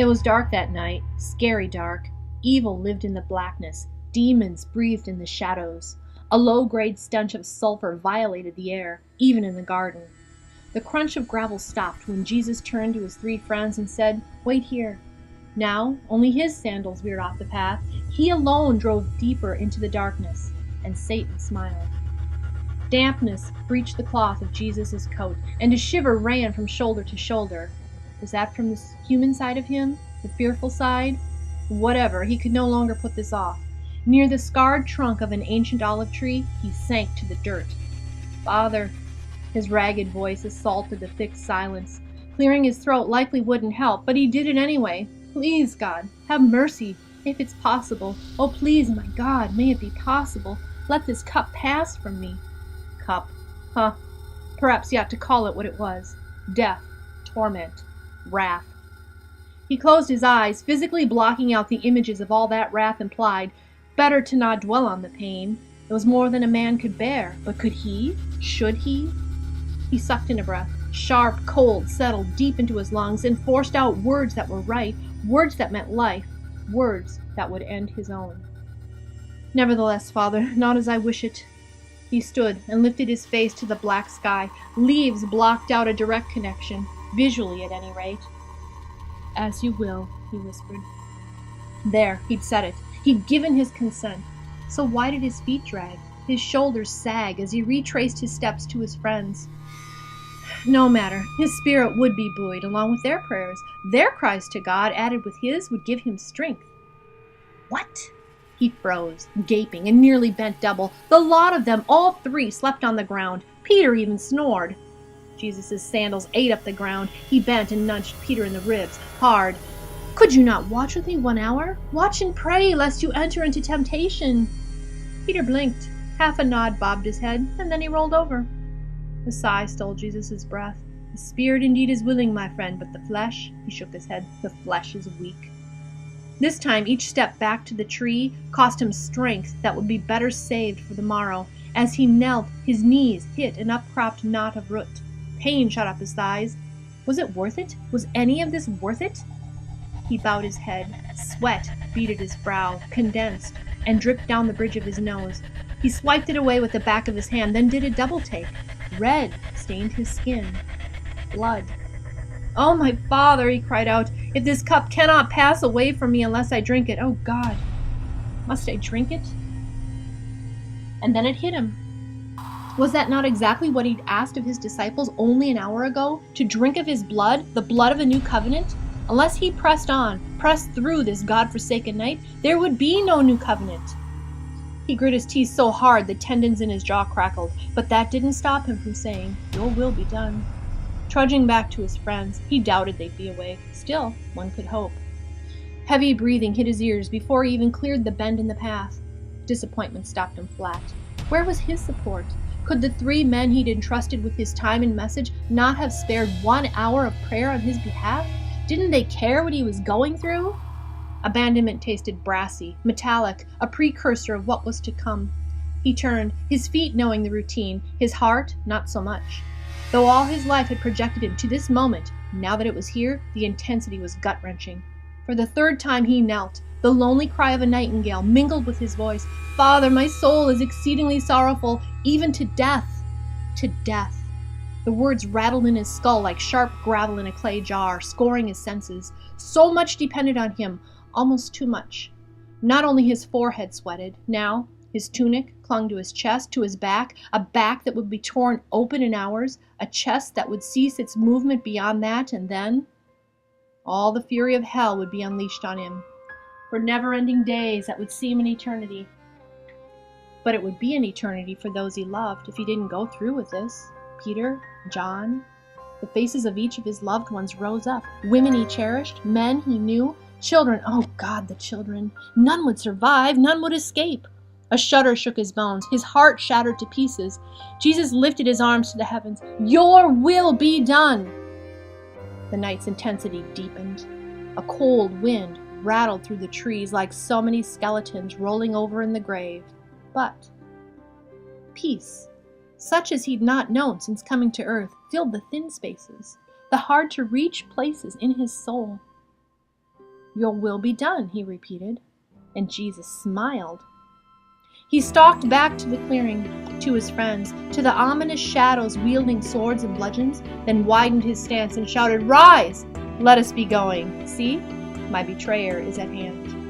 It was dark that night, scary dark. Evil lived in the blackness. Demons breathed in the shadows. A low-grade stench of sulfur violated the air, even in the garden. The crunch of gravel stopped when Jesus turned to his 3 friends and said, "Wait here." Now, only his sandals veered off the path. He alone drove deeper into the darkness, and Satan smiled. Dampness breached the cloth of Jesus' coat, and a shiver ran from shoulder to shoulder. Was that from the human side of him? The fearful side? Whatever, he could no longer put this off. Near the scarred trunk of an ancient olive tree, he sank to the dirt. "Father," his ragged voice assaulted the thick silence. Clearing his throat likely wouldn't help, but he did it anyway. "Please, God, have mercy, if it's possible. Oh, please, my God, may it be possible. Let this cup pass from me." Cup. Huh. Perhaps he ought to call it what it was. Death. Torment. Wrath. He closed his eyes, physically blocking out the images of all that wrath implied. Better to not dwell on the pain. It was more than a man could bear, but could he? Should he? He sucked in a breath. Sharp, cold, settled deep into his lungs and forced out words that were right, words that meant life, words that would end his own. "Nevertheless, Father, not as I wish it." He stood and lifted his face to the black sky. Leaves blocked out a direct connection, visually at any rate. "As you will," he whispered. There, he'd said it. He'd given his consent. So why did his feet drag, his shoulders sag as he retraced his steps to his friends? No matter, his spirit would be buoyed along with their prayers. Their cries to God, added with his, would give him strength. What? He froze, gaping, and nearly bent double. The lot of them, all 3, slept on the ground. Peter even snored. Jesus' sandals ate up the ground. He bent and nudged Peter in the ribs, hard. "Could you not watch with me 1 hour? Watch and pray, lest you enter into temptation." Peter blinked. Half a nod bobbed his head, and then he rolled over. A sigh stole Jesus' breath. "The spirit indeed is willing, my friend, but the flesh," he shook his head, "the flesh is weak." This time, each step back to the tree cost him strength that would be better saved for the morrow. As he knelt, his knees hit an upcropped knot of root. Pain shot up his thighs. Was it worth it? Was any of this worth it? He bowed his head. Sweat beaded his brow, condensed, and dripped down the bridge of his nose. He swiped it away with the back of his hand, then did a double take. Red stained his skin. Blood. "Oh, my Father," he cried out, "if this cup cannot pass away from me unless I drink it, oh God, must I drink it?" And then it hit him. Was that not exactly what he'd asked of his disciples only an hour ago? To drink of his blood, the blood of a new covenant? Unless he pressed on, pressed through this God-forsaken night, there would be no new covenant. He grit his teeth so hard the tendons in his jaw crackled, but that didn't stop him from saying, "Your will be done." Trudging back to his friends, he doubted they'd be awake. Still, one could hope. Heavy breathing hit his ears before he even cleared the bend in the path. Disappointment stopped him flat. Where was his support? Could the 3 men he'd entrusted with his time and message not have spared 1 hour of prayer on his behalf? Didn't they care what he was going through? Abandonment tasted brassy, metallic, a precursor of what was to come. He turned, his feet knowing the routine, his heart not so much. Though all his life had projected him to this moment, now that it was here, the intensity was gut-wrenching. For the 3rd time he knelt. The lonely cry of a nightingale mingled with his voice. "Father, my soul is exceedingly sorrowful, even to death." To death. The words rattled in his skull like sharp gravel in a clay jar, scoring his senses. So much depended on him, almost too much. Not only his forehead sweated, now his tunic clung to his chest, to his back, a back that would be torn open in hours, a chest that would cease its movement beyond that, and then all the fury of hell would be unleashed on him. For never-ending days that would seem an eternity. But it would be an eternity for those he loved if he didn't go through with this. Peter, John. The faces of each of his loved ones rose up. Women he cherished, men he knew, children. Oh God, the children. None would survive, none would escape. A shudder shook his bones, his heart shattered to pieces. Jesus lifted his arms to the heavens. "Your will be done!" The night's intensity deepened. A cold wind rattled through the trees like so many skeletons rolling over in the grave. But peace, such as he'd not known since coming to earth, filled the thin spaces, the hard-to-reach places in his soul. Your will be done, he repeated, and Jesus smiled. He stalked back to the clearing, to his friends, to the ominous shadows wielding swords and bludgeons, then widened his stance and shouted, "Rise! Let us be going. See, my betrayer is at hand."